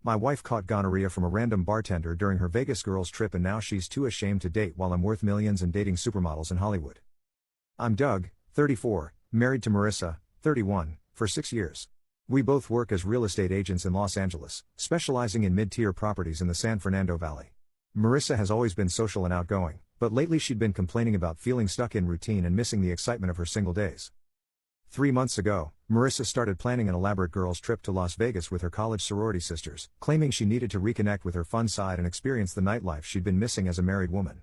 My wife caught gonorrhea from a random bartender during her Vegas girls trip and now she's too ashamed to date while I'm worth millions and dating supermodels in Hollywood. I'm Doug, 34, married to Marissa, 31, for 6 years. We both work as real estate agents in Los Angeles, specializing in mid-tier properties in the San Fernando Valley. Marissa has always been social and outgoing, but lately she'd been complaining about feeling stuck in routine and missing the excitement of her single days. 3 months ago, Marissa started planning an elaborate girls' trip to Las Vegas with her college sorority sisters, claiming she needed to reconnect with her fun side and experience the nightlife she'd been missing as a married woman.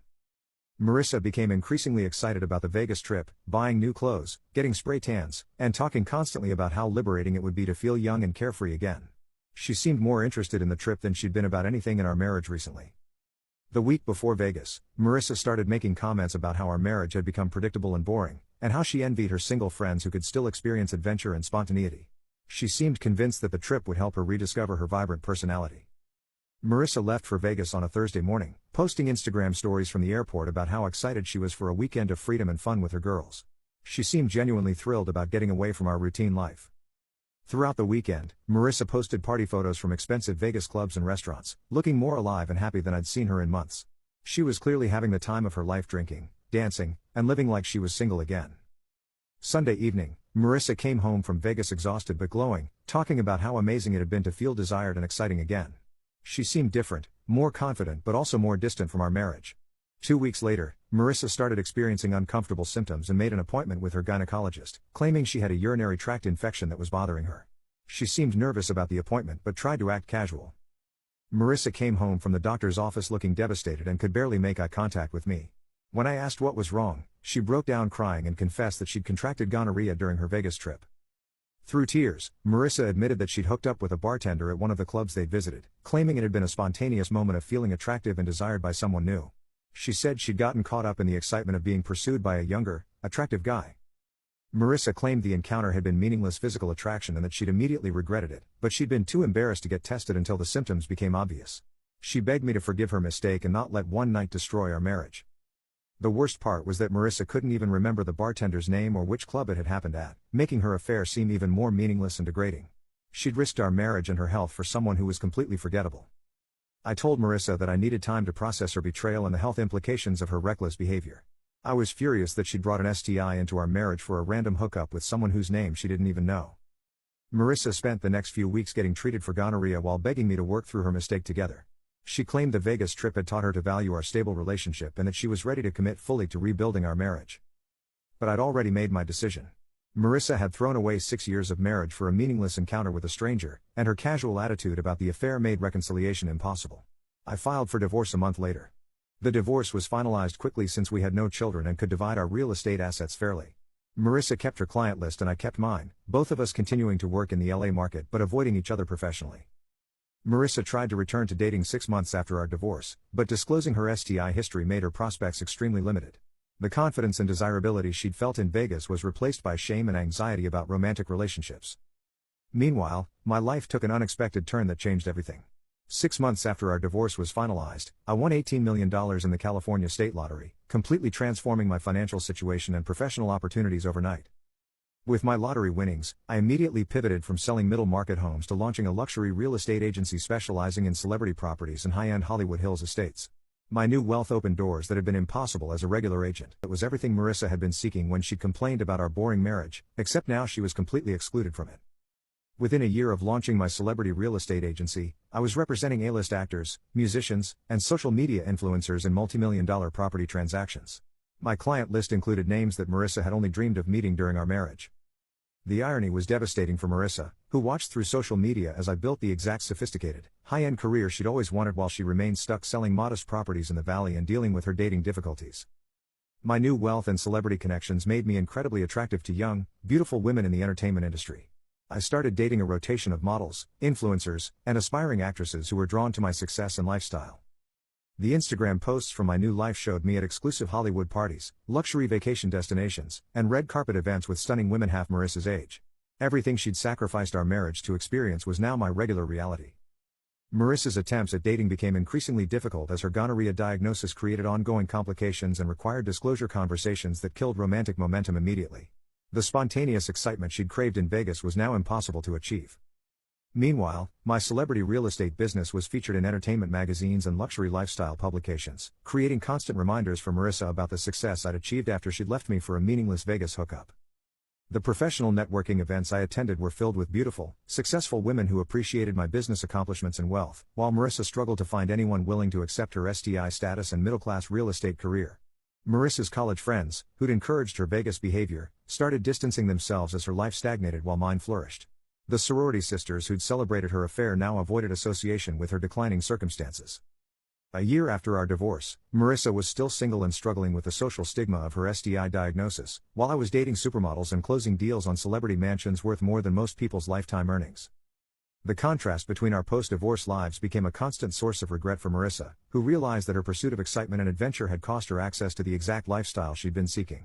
Marissa became increasingly excited about the Vegas trip, buying new clothes, getting spray tans, and talking constantly about how liberating it would be to feel young and carefree again. She seemed more interested in the trip than she'd been about anything in our marriage recently. The week before Vegas, Marissa started making comments about how our marriage had become predictable and boring, and how she envied her single friends who could still experience adventure and spontaneity. She seemed convinced that the trip would help her rediscover her vibrant personality. Marissa left for Vegas on a Thursday morning, posting Instagram stories from the airport about how excited she was for a weekend of freedom and fun with her girls. She seemed genuinely thrilled about getting away from our routine life. Throughout the weekend, Marissa posted party photos from expensive Vegas clubs and restaurants, looking more alive and happy than I'd seen her in months. She was clearly having the time of her life drinking, dancing, and living like she was single again. Sunday evening, Marissa came home from Vegas exhausted but glowing, talking about how amazing it had been to feel desired and exciting again. She seemed different, more confident but also more distant from our marriage. 2 weeks later, Marissa started experiencing uncomfortable symptoms and made an appointment with her gynecologist, claiming she had a urinary tract infection that was bothering her. She seemed nervous about the appointment but tried to act casual. Marissa came home from the doctor's office looking devastated and could barely make eye contact with me. When I asked what was wrong, she broke down crying and confessed that she'd contracted gonorrhea during her Vegas trip. Through tears, Marissa admitted that she'd hooked up with a bartender at one of the clubs they'd visited, claiming it had been a spontaneous moment of feeling attractive and desired by someone new. She said she'd gotten caught up in the excitement of being pursued by a younger, attractive guy. Marissa claimed the encounter had been meaningless physical attraction and that she'd immediately regretted it, but she'd been too embarrassed to get tested until the symptoms became obvious. She begged me to forgive her mistake and not let one night destroy our marriage. The worst part was that Marissa couldn't even remember the bartender's name or which club it had happened at, making her affair seem even more meaningless and degrading. She'd risked our marriage and her health for someone who was completely forgettable. I told Marissa that I needed time to process her betrayal and the health implications of her reckless behavior. I was furious that she'd brought an STI into our marriage for a random hookup with someone whose name she didn't even know. Marissa spent the next few weeks getting treated for gonorrhea while begging me to work through her mistake together. She claimed the Vegas trip had taught her to value our stable relationship and that she was ready to commit fully to rebuilding our marriage. But I'd already made my decision. Marissa had thrown away 6 years of marriage for a meaningless encounter with a stranger, and her casual attitude about the affair made reconciliation impossible. I filed for divorce a month later. The divorce was finalized quickly since we had no children and could divide our real estate assets fairly. Marissa kept her client list and I kept mine, both of us continuing to work in the LA market but avoiding each other professionally. Marissa tried to return to dating 6 months after our divorce, but disclosing her STI history made her prospects extremely limited. The confidence and desirability she'd felt in Vegas was replaced by shame and anxiety about romantic relationships. Meanwhile, my life took an unexpected turn that changed everything. 6 months after our divorce was finalized, I won $18 million in the California state lottery, completely transforming my financial situation and professional opportunities overnight. With my lottery winnings, I immediately pivoted from selling middle-market homes to launching a luxury real estate agency specializing in celebrity properties and high-end Hollywood Hills estates. My new wealth opened doors that had been impossible as a regular agent. It was everything Marissa had been seeking when she complained about our boring marriage, except now she was completely excluded from it. Within a year of launching my celebrity real estate agency, I was representing A-list actors, musicians, and social media influencers in multi-million-dollar property transactions. My client list included names that Marissa had only dreamed of meeting during our marriage. The irony was devastating for Marissa, who watched through social media as I built the exact sophisticated, high-end career she'd always wanted while she remained stuck selling modest properties in the valley and dealing with her dating difficulties. My new wealth and celebrity connections made me incredibly attractive to young, beautiful women in the entertainment industry. I started dating a rotation of models, influencers, and aspiring actresses who were drawn to my success and lifestyle. The Instagram posts from my new life showed me at exclusive Hollywood parties, luxury vacation destinations, and red carpet events with stunning women half Marissa's age. Everything she'd sacrificed our marriage to experience was now my regular reality. Marissa's attempts at dating became increasingly difficult as her gonorrhea diagnosis created ongoing complications and required disclosure conversations that killed romantic momentum immediately. The spontaneous excitement she'd craved in Vegas was now impossible to achieve. Meanwhile, my celebrity real estate business was featured in entertainment magazines and luxury lifestyle publications, creating constant reminders for Marissa about the success I'd achieved after she'd left me for a meaningless Vegas hookup. The professional networking events I attended were filled with beautiful, successful women who appreciated my business accomplishments and wealth, while Marissa struggled to find anyone willing to accept her STI status and middle-class real estate career. Marissa's college friends, who'd encouraged her Vegas behavior, started distancing themselves as her life stagnated while mine flourished. The sorority sisters who'd celebrated her affair now avoided association with her declining circumstances. A year after our divorce, Marissa was still single and struggling with the social stigma of her STI diagnosis, while I was dating supermodels and closing deals on celebrity mansions worth more than most people's lifetime earnings. The contrast between our post-divorce lives became a constant source of regret for Marissa, who realized that her pursuit of excitement and adventure had cost her access to the exact lifestyle she'd been seeking.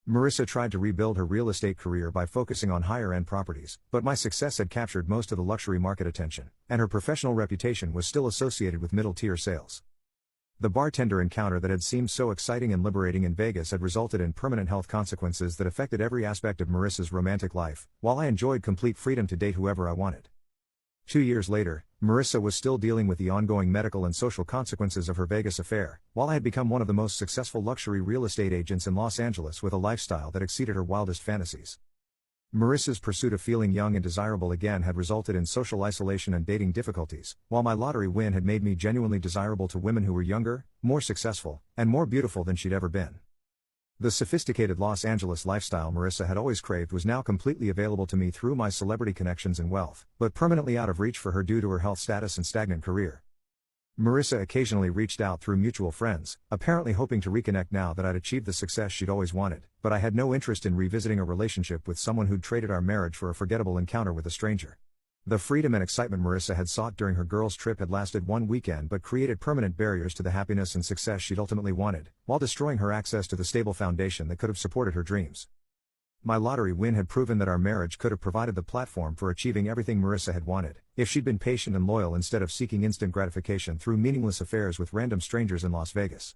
Marissa tried to rebuild her real estate career by focusing on higher-end properties, but my success had captured most of the luxury market attention, and her professional reputation was still associated with middle-tier sales. The bartender encounter that had seemed so exciting and liberating in Vegas had resulted in permanent health consequences that affected every aspect of Marissa's romantic life, while I enjoyed complete freedom to date whoever I wanted. 2 years later, Marissa was still dealing with the ongoing medical and social consequences of her Vegas affair, while I had become one of the most successful luxury real estate agents in Los Angeles with a lifestyle that exceeded her wildest fantasies. Marissa's pursuit of feeling young and desirable again had resulted in social isolation and dating difficulties, while my lottery win had made me genuinely desirable to women who were younger, more successful, and more beautiful than she'd ever been. The sophisticated Los Angeles lifestyle Marissa had always craved was now completely available to me through my celebrity connections and wealth, but permanently out of reach for her due to her health status and stagnant career. Marissa occasionally reached out through mutual friends, apparently hoping to reconnect now that I'd achieved the success she'd always wanted, but I had no interest in revisiting a relationship with someone who'd traded our marriage for a forgettable encounter with a stranger. The freedom and excitement Marissa had sought during her girls' trip had lasted one weekend but created permanent barriers to the happiness and success she'd ultimately wanted, while destroying her access to the stable foundation that could have supported her dreams. My lottery win had proven that our marriage could have provided the platform for achieving everything Marissa had wanted, if she'd been patient and loyal instead of seeking instant gratification through meaningless affairs with random strangers in Las Vegas.